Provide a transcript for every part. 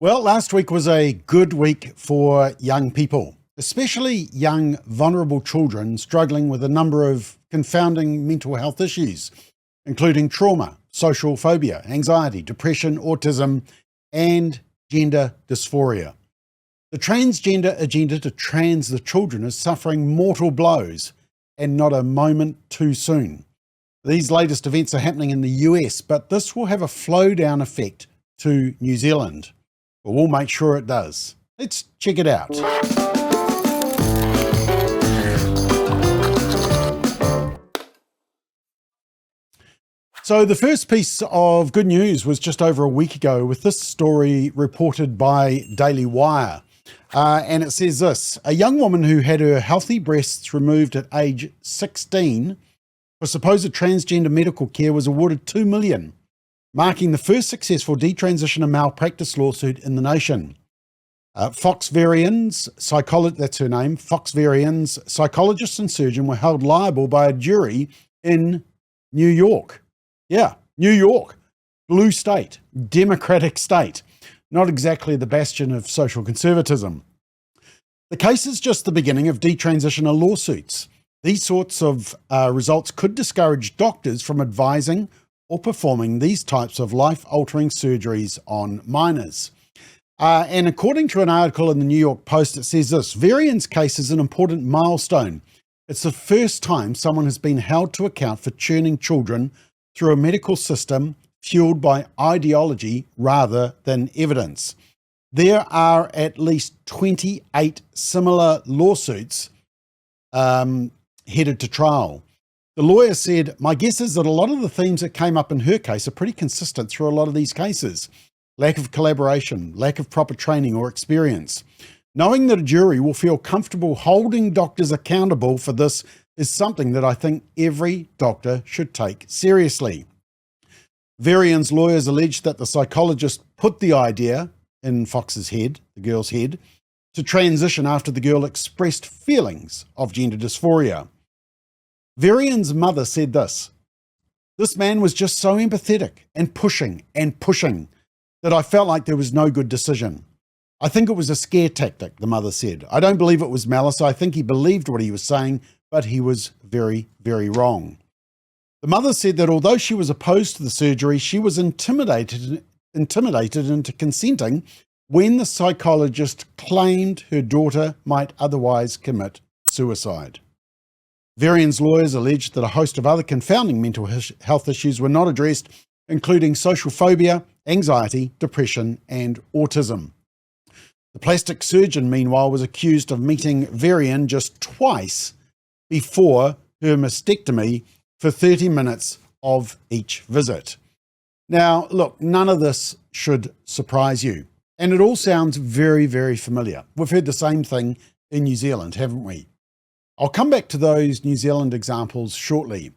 Well, last week was a good week for young people, especially young, vulnerable children struggling with a number of confounding mental health issues, including trauma, social phobia, anxiety, depression, autism, and gender dysphoria. The transgender agenda to trans the children is suffering mortal blows, and not a moment too soon. These latest events are happening in the US, but this will have a flow-down effect to New Zealand. But we'll make sure it does. Let's check it out. So the first piece of good news was just over a week ago with this story reported by Daily Wire. And it says this: a young woman who had her healthy breasts removed at age 16 for supposed transgender medical care was awarded $2 million. Marking the first successful detransitioner malpractice lawsuit in the nation. Fox Varians, that's her name, Fox Varians, psychologist and surgeon were held liable by a jury in New York. Yeah, New York, blue state, democratic state, not exactly the bastion of social conservatism. The case is just the beginning of detransitioner lawsuits. These sorts of results could discourage doctors from advising or performing these types of life-altering surgeries on minors. And according to an article in the New York Post, it says this: Varian's case is an important milestone. It's the first time someone has been held to account for churning children through a medical system fueled by ideology rather than evidence. There are at least 28 similar lawsuits headed to trial. The lawyer said, "My guess is that a lot of the themes that came up in her case are pretty consistent through a lot of these cases. Lack of collaboration, lack of proper training or experience. Knowing that a jury will feel comfortable holding doctors accountable for this is something that I think every doctor should take seriously." Varian's lawyers alleged that the psychologist put the idea in Fox's head, the girl's head, to transition after the girl expressed feelings of gender dysphoria. Varian's mother said this: "This man was just so empathetic and pushing that I felt like there was no good decision. I think it was a scare tactic," the mother said. "I don't believe it was malice. I think he believed what he was saying, but he was very, very wrong." The mother said that although she was opposed to the surgery, she was intimidated into consenting when the psychologist claimed her daughter might otherwise commit suicide. Varian's lawyers alleged that a host of other confounding mental health issues were not addressed, including social phobia, anxiety, depression, and autism. The plastic surgeon, meanwhile, was accused of meeting Varian just twice before her mastectomy for 30 minutes of each visit. Now, look, none of this should surprise you. And it all sounds very, very familiar. We've heard the same thing in New Zealand, haven't we? I'll come back to those New Zealand examples shortly.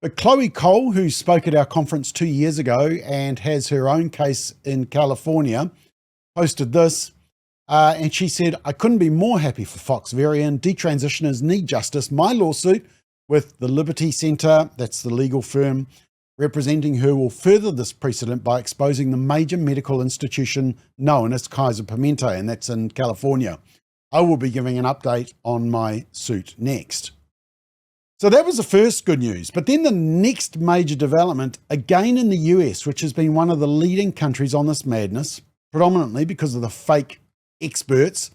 But Chloe Cole, who spoke at our conference 2 years ago and has her own case in California, posted this, and she said, "I couldn't be more happy for Fox Varian. Detransitioners need justice. My lawsuit with the Liberty Center, that's the legal firm representing her, will further this precedent by exposing the major medical institution known as Kaiser Permanente, and that's in California. I will be giving an update on my suit next." So that was the first good news. But then the next major development, again in the US, which has been one of the leading countries on this madness, predominantly because of the fake experts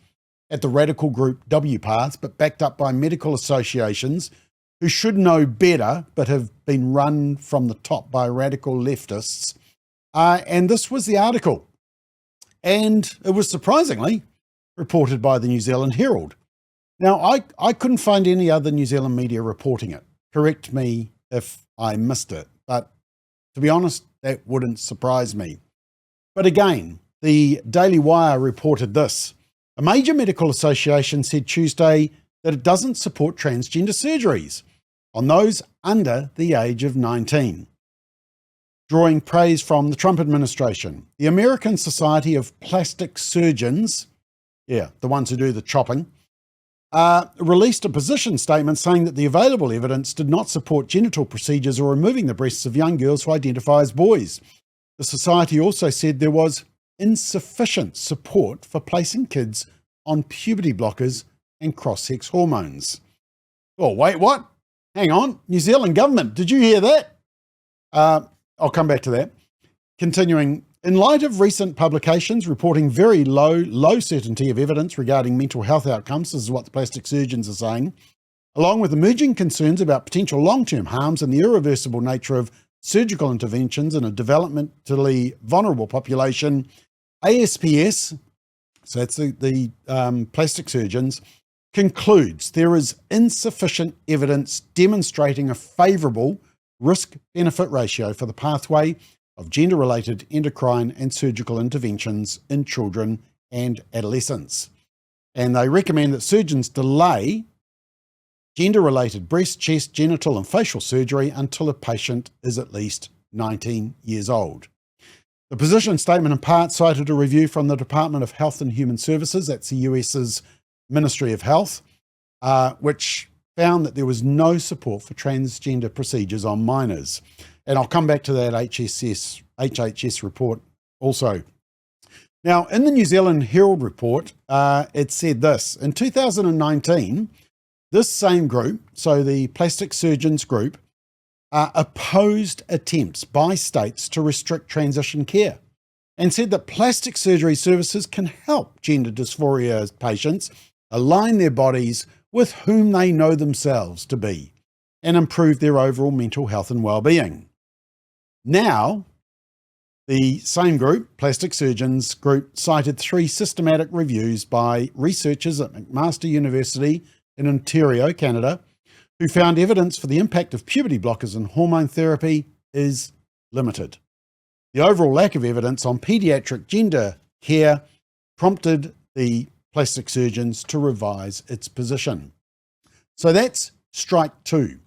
at the radical group WPATH, but backed up by medical associations who should know better, but have been run from the top by radical leftists. And this was the article. And it was surprisingly reported by the New Zealand Herald. Now, I couldn't find any other New Zealand media reporting it. Correct me if I missed it, but to be honest, that wouldn't surprise me. But again, the Daily Wire reported this. A major medical association said Tuesday that it doesn't support transgender surgeries on those under the age of 19. Drawing praise from the Trump administration, the American Society of Plastic Surgeons, the ones who do the chopping, released a position statement saying that the available evidence did not support genital procedures or removing the breasts of young girls who identify as boys. The society also said there was insufficient support for placing kids on puberty blockers and cross-sex hormones. Oh, wait, what? Hang on. New Zealand government, did you hear that? I'll come back to that. Continuing, in light of recent publications reporting very low certainty of evidence regarding mental health outcomes, this is what the plastic surgeons are saying, along with emerging concerns about potential long-term harms and the irreversible nature of surgical interventions in a developmentally vulnerable population, ASPS, so that's the plastic surgeons, concludes there is insufficient evidence demonstrating a favourable risk-benefit ratio for the pathway of gender-related endocrine and surgical interventions in children and adolescents. And they recommend that surgeons delay gender-related breast, chest, genital and facial surgery until a patient is at least 19 years old. The position statement in part cited a review from the Department of Health and Human Services, that's the US's Ministry of Health, which found that there was no support for transgender procedures on minors. And I'll come back to that HHS report also. Now, in the New Zealand Herald report, it said this: in 2019, this same group, so the plastic surgeons group, opposed attempts by states to restrict transition care and said that plastic surgery services can help gender dysphoria patients align their bodies with whom they know themselves to be and improve their overall mental health and well-being. Now, the same group, plastic surgeons group, cited 3 systematic reviews by researchers at McMaster University in Ontario, Canada, who found evidence for the impact of puberty blockers and hormone therapy is limited. The overall lack of evidence on pediatric gender care prompted the plastic surgeons to revise its position. So that's strike 2,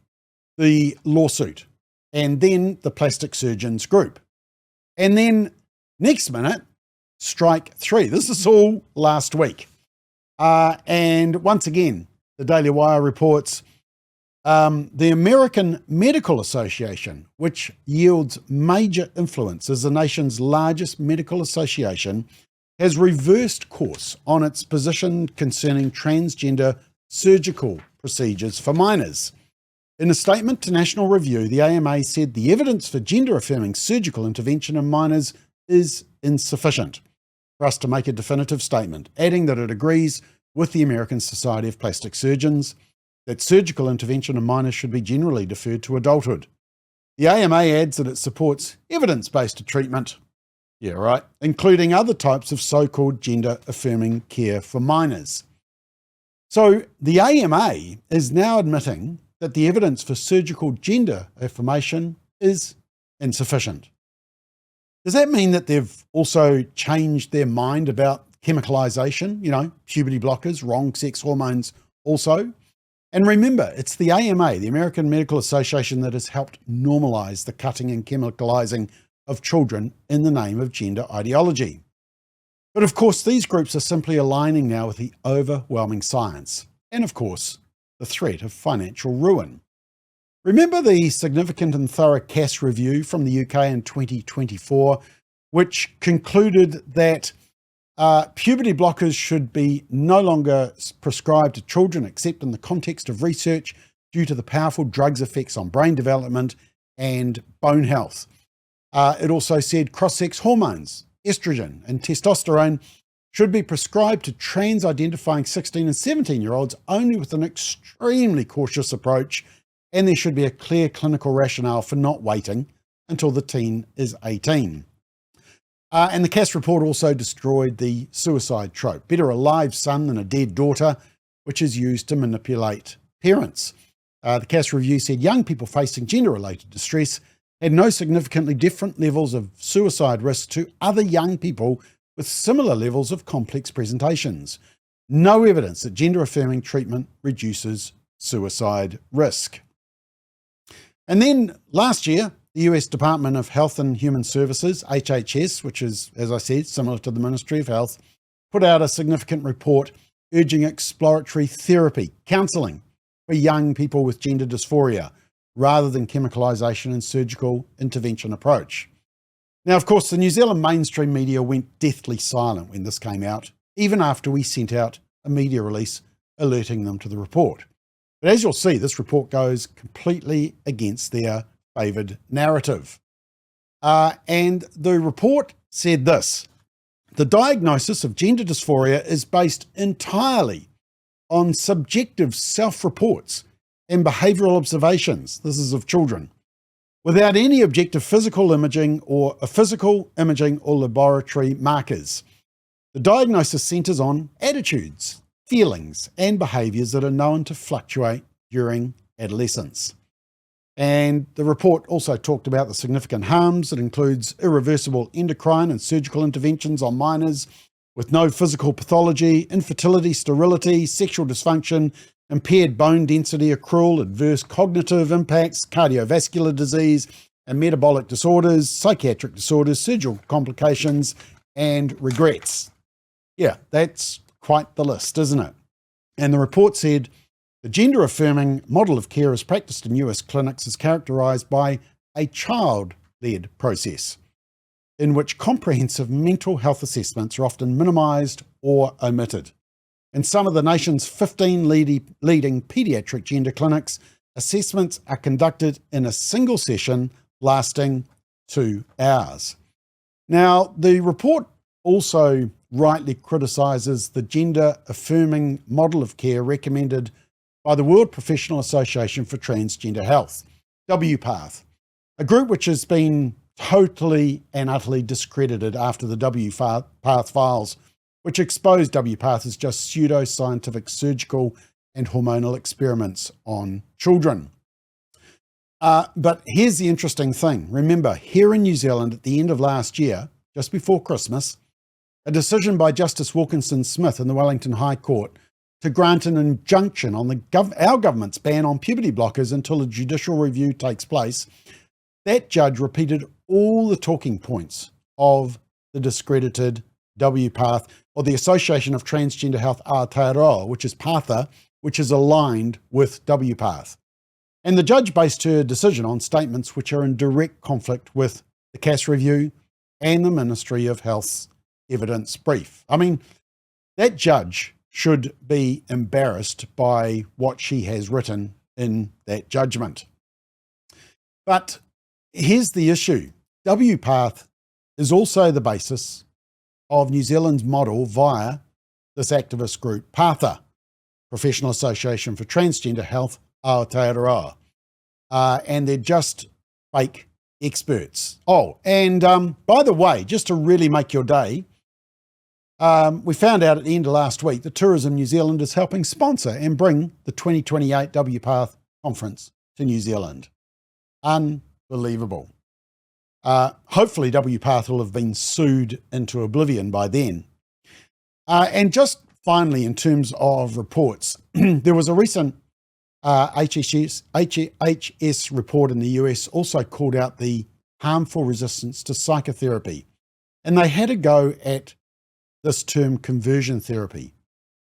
the lawsuit, and then the plastic surgeons group. And then next minute, strike 3. This is all last week. And once again, the Daily Wire reports the American Medical Association, which yields major influence as the nation's largest medical association, has reversed course on its position concerning transgender surgical procedures for minors. In a statement to National Review, the AMA said the evidence for gender-affirming surgical intervention in minors is insufficient for us to make a definitive statement, adding that it agrees with the American Society of Plastic Surgeons that surgical intervention in minors should be generally deferred to adulthood. The AMA adds that it supports evidence-based treatment, including other types of so-called gender-affirming care for minors. So the AMA is now admitting that the evidence for surgical gender affirmation is insufficient. Does that mean that they've also changed their mind about chemicalization, puberty blockers, wrong sex hormones also? And remember, it's the AMA, the American Medical Association, that has helped normalize the cutting and chemicalizing of children in the name of gender ideology. But of course, these groups are simply aligning now with the overwhelming science and, of course, the threat of financial ruin. Remember the significant and thorough Cass review from the UK in 2024, which concluded that puberty blockers should be no longer prescribed to children except in the context of research due to the powerful drugs' effects on brain development and bone health. It also said cross-sex hormones, estrogen and testosterone, should be prescribed to trans-identifying 16 and 17-year-olds only with an extremely cautious approach, and there should be a clear clinical rationale for not waiting until the teen is 18. And the Cass report also destroyed the suicide trope, better a live son than a dead daughter, which is used to manipulate parents. The Cass review said young people facing gender-related distress had no significantly different levels of suicide risk to other young people with similar levels of complex presentations. No evidence that gender-affirming treatment reduces suicide risk. And then last year, the US Department of Health and Human Services, HHS, which is, as I said, similar to the Ministry of Health, put out a significant report urging exploratory therapy, counselling for young people with gender dysphoria, rather than chemicalisation and surgical intervention approach. Now, of course, the New Zealand mainstream media went deathly silent when this came out, even after we sent out a media release alerting them to the report. But as you'll see, this report goes completely against their favoured narrative. And the report said this: the diagnosis of gender dysphoria is based entirely on subjective self-reports and behavioural observations, this is of children, without any objective physical imaging or laboratory markers. The diagnosis centres on attitudes, feelings, and behaviours that are known to fluctuate during adolescence. And the report also talked about the significant harms. It includes irreversible endocrine and surgical interventions on minors with no physical pathology, infertility, sterility, sexual dysfunction, impaired bone density, accrual, adverse cognitive impacts, cardiovascular disease and metabolic disorders, psychiatric disorders, surgical complications, and regrets. Yeah, that's quite the list, isn't it? And the report said, the gender-affirming model of care as practiced in US clinics is characterised by a child-led process in which comprehensive mental health assessments are often minimised or omitted. In some of the nation's 15 leading paediatric gender clinics, assessments are conducted in a single session lasting 2 hours. Now, the report also rightly criticises the gender-affirming model of care recommended by the World Professional Association for Transgender Health, WPATH, a group which has been totally and utterly discredited after the WPATH files, which exposed WPATH as just pseudo-scientific surgical and hormonal experiments on children. But here's the interesting thing. Remember, here in New Zealand at the end of last year, just before Christmas, a decision by Justice Wilkinson Smith in the Wellington High Court to grant an injunction on our government's ban on puberty blockers until a judicial review takes place. That judge repeated all the talking points of the discredited WPATH, or the Association of Transgender Health Aotearoa, which is PATHA, which is aligned with WPATH. And the judge based her decision on statements which are in direct conflict with the CAS review and the Ministry of Health's evidence brief. I mean, that judge should be embarrassed by what she has written in that judgment. But here's the issue. WPATH is also the basis of New Zealand's model via this activist group, PATHA, Professional Association for Transgender Health Aotearoa. And they're just fake experts. Oh, and by the way, just to really make your day, we found out at the end of last week that Tourism New Zealand is helping sponsor and bring the 2028 WPATH conference to New Zealand. Unbelievable. Hopefully WPATH will have been sued into oblivion by then. And just finally, in terms of reports, there was a recent HHS report in the US also called out the harmful resistance to psychotherapy. And they had a go at this term conversion therapy,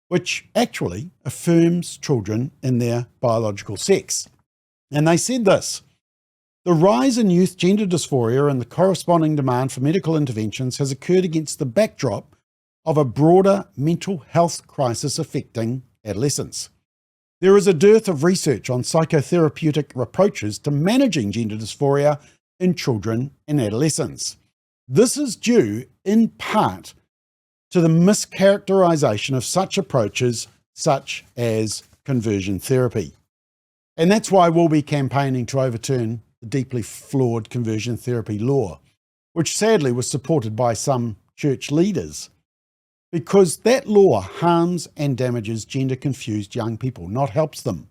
which actually affirms children in their biological sex. And they said this: the rise in youth gender dysphoria and the corresponding demand for medical interventions has occurred against the backdrop of a broader mental health crisis affecting adolescents. There is a dearth of research on psychotherapeutic approaches to managing gender dysphoria in children and adolescents. This is due in part to the mischaracterization of such approaches, such as conversion therapy. And that's why we'll be campaigning to overturn the deeply flawed conversion therapy law, which sadly was supported by some church leaders, because that law harms and damages gender-confused young people, not helps them.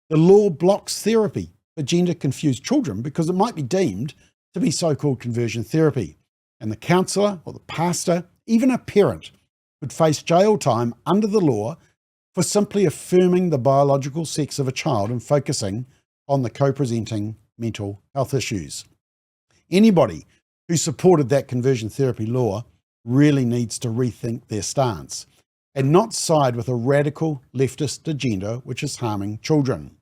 The law blocks therapy for gender-confused children because it might be deemed to be so-called conversion therapy. And the counsellor or the pastor, even a parent, could face jail time under the law for simply affirming the biological sex of a child and focusing on the co-presenting mental health issues. Anybody who supported that conversion therapy law really needs to rethink their stance and not side with a radical leftist agenda which is harming children.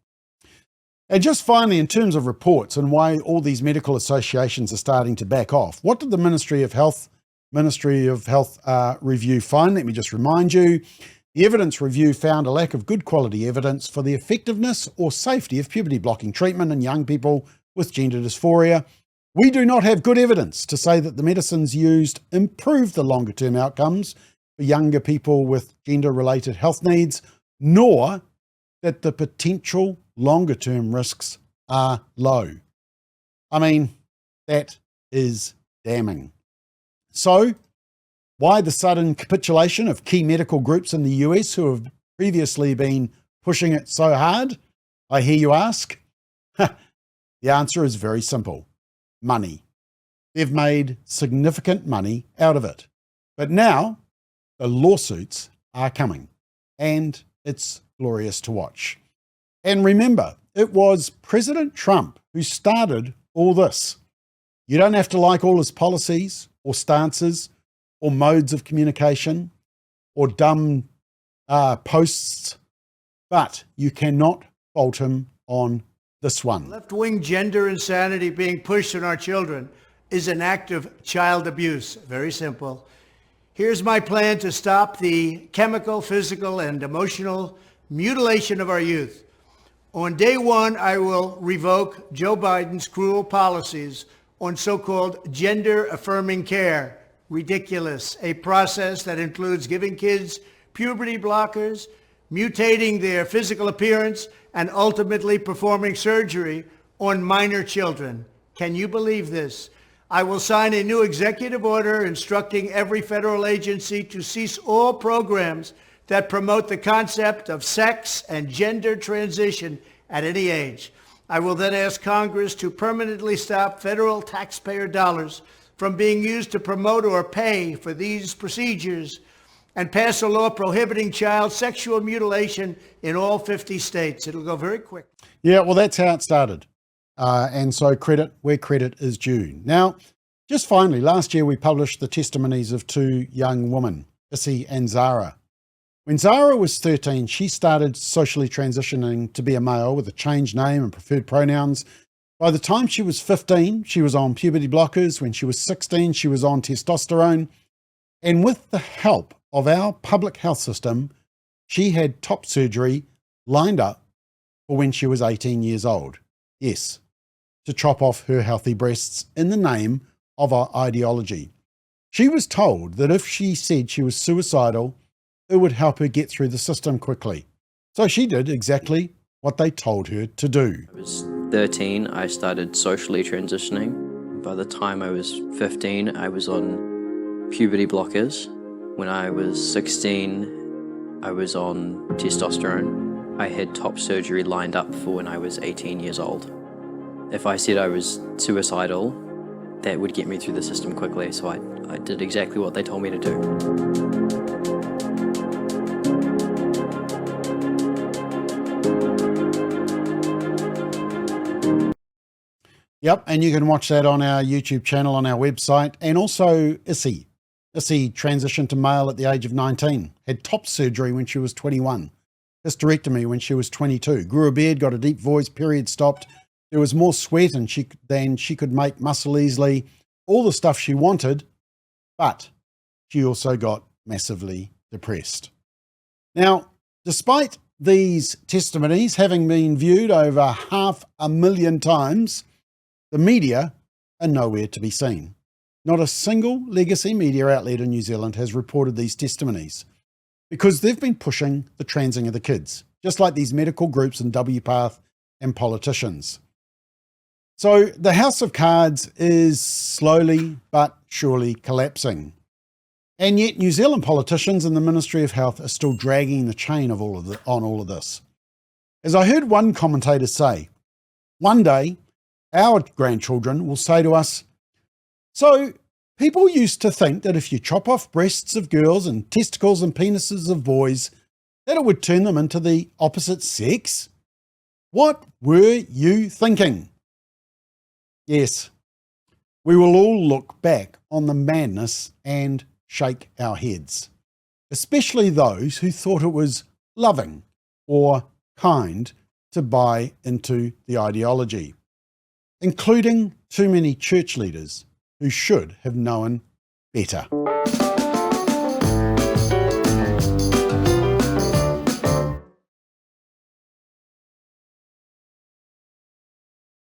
And just finally, in terms of reports and why all these medical associations are starting to back off, what did the Ministry of Health review find? Let me just remind you. The evidence review found a lack of good quality evidence for the effectiveness or safety of puberty blocking treatment in young people with gender dysphoria. We do not have good evidence to say that the medicines used improve the longer term outcomes for younger people with gender related health needs, nor that the potential longer term risks are low. I mean, that is damning. So, why the sudden capitulation of key medical groups in the US who have previously been pushing it so hard? I hear you ask. The answer is very simple. Money. They've made significant money out of it. But now the lawsuits are coming, and it's glorious to watch. And remember, it was President Trump who started all this. You don't have to like all his policies or stances or modes of communication or dumb posts, but you cannot fault him on this one. Left-wing gender insanity being pushed on our children is an act of child abuse. Very simple. Here's my plan to stop the chemical, physical, and emotional mutilation of our youth. On day one, I will revoke Joe Biden's cruel policies on so-called gender-affirming care. Ridiculous. A process that includes giving kids puberty blockers, mutating their physical appearance, and ultimately performing surgery on minor children. Can you believe this? I will sign a new executive order instructing every federal agency to cease all programs that promote the concept of sex and gender transition at any age. I will then ask Congress to permanently stop federal taxpayer dollars from being used to promote or pay for these procedures and pass a law prohibiting child sexual mutilation in all 50 states. It'll go very quick. Yeah, well, that's how it started. And so credit where credit is due. Now, just finally, last year we published the testimonies of two young women, Issy and Zara. When Zara was 13, she started socially transitioning to be a male with a changed name and preferred pronouns. By the time she was 15, she was on puberty blockers. When she was 16, she was on testosterone. And with the help of our public health system, she had top surgery lined up for when she was 18 years old. Yes, to chop off her healthy breasts in the name of our ideology. She was told that if she said she was suicidal, it would help her get through the system quickly. So she did exactly what they told her to do. I was 13, I started socially transitioning. By the time I was 15, I was on puberty blockers. When I was 16, I was on testosterone. I had top surgery lined up for when I was 18 years old. If I said I was suicidal, that would get me through the system quickly, so I did exactly what they told me to do. Yep, and you can watch that on our YouTube channel, on our website. And also Issy. Issy transitioned to male at the age of 19, had top surgery when she was 21, hysterectomy when she was 22, grew a beard, got a deep voice, period stopped. There was more sweat than she could make muscle easily, all the stuff she wanted, but she also got massively depressed. Now, despite these testimonies having been viewed over 500,000 times, the media are nowhere to be seen. Not a single legacy media outlet in New Zealand has reported these testimonies because they've been pushing the transing of the kids, just like these medical groups in WPATH and politicians. So the House of Cards is slowly but surely collapsing. And yet New Zealand politicians and the Ministry of Health are still dragging the chain of all of this. As I heard one commentator say, one day our grandchildren will say to us, so people used to think that if you chop off breasts of girls and testicles and penises of boys, that it would turn them into the opposite sex? What were you thinking? Yes, we will all look back on the madness and shake our heads, especially those who thought it was loving or kind to buy into the ideology, including too many church leaders who should have known better.